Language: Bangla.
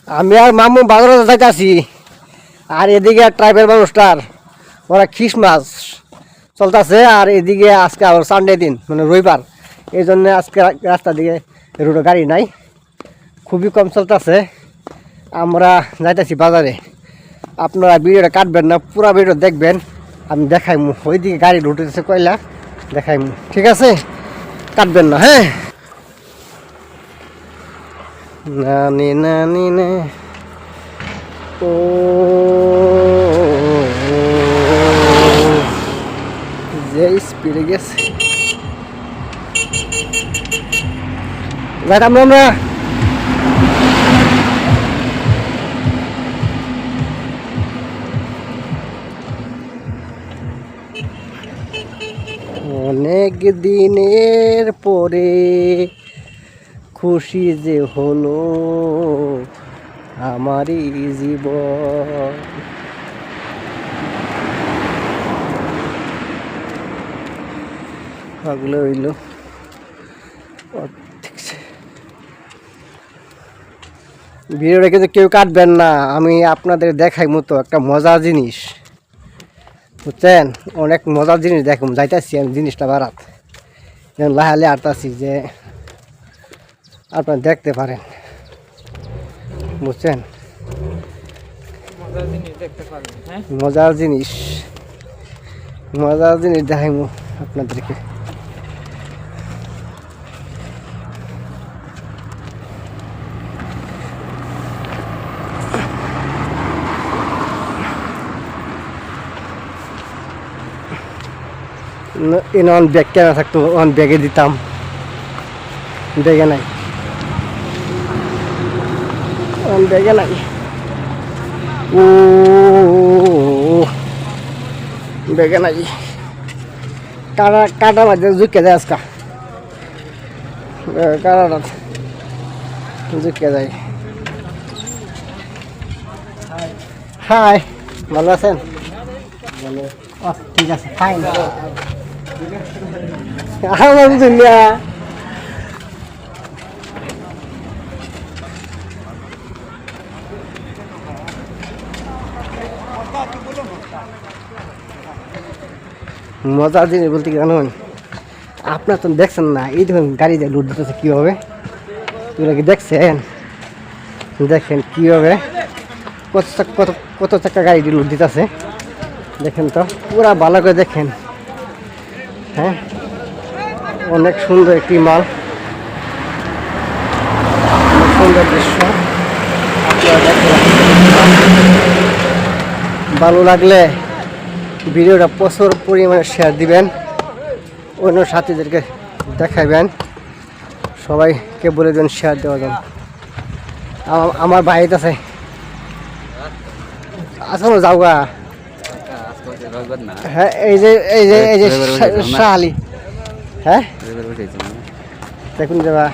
আমি আর মামু বাজারে যাইতাছি, আর এদিকে ট্রাইবেল মানুষটার ওরা খ্রিসমাস চলতেছে, আর এদিকে আজকে আবার সানডে দিন মানে রবিবার, এই জন্য আজকে রাস্তা দিকে রোডে গাড়ি নাই, খুবই কম চলতেছে। আমরা যাইতেছি বাজারে, আপনারা ভিডিওটা কাটবেন না, পুরো ভিডিও দেখবেন, আমি দেখাইমু ওইদিকে গাড়ি ঢুকতেছে কয়লা, দেখাইমু, ঠিক আছে? কাটবেন না, হ্যাঁ। নানি নানি নে ও যে স্পিডে গেছে যাইতাম আমরা। অনেক দিনের পরে খুশি যে হলো আমারই জীবন। ওগুলো হইল ভিডিওটা, কিন্তু কেউ কাটবেন না, আমি আপনাদের দেখাই মতো একটা মজার জিনিস, বুঝছেন? অনেক মজার জিনিস দেখুন, যাইতেছি আমি জিনিসটা বাড়াত, যেমন লাহালে আটতাছি যে আপনারা দেখতে পারেন, বুঝছেন? মজার জিনিস দেখাইমু আপনাদেরকে। অন ব্যাগ কেনা থাকতো, অন ব্যাগে দিতাম, ব্যাগে নাই, অন ব্যাগে নাই। ও ব্যাগে নাই, কাটা মাঝে ঝুঁকে যায়, আজকা কাটাটা ঝুঁকে যায়। হাই, ভালো আছেন? ঠিক আছে, ফাইন। আলহামদুলিল্লাহ। মজার জিনিস বলতে কি জানুন, আপনার তো দেখছেন না, এই দেখুন গাড়ি দিয়ে লুট দিতেছে কীভাবে, এগুলো কি দেখছেন? দেখেন কীভাবে কত চাকা গাড়ি দিয়ে লুট দিতেছে, দেখেন তো পুরা ভালো করে দেখেন। হ্যাঁ, অনেক সুন্দর একটি মাল, অনেক সুন্দর দৃশ্য। ভালো লাগলে ভিডিওটা প্রচুর পরিমাণে শেয়ার দিবেন, অন্য সাথীদেরকে দেখাবেন, সবাইকে বলে দেন শেয়ার দেওয়ার জন্য। আমার বাইক আছে, আসলে যাওগা। হ্যাঁ, এই যে শাহালি, হ্যাঁ দেখুন যাবা।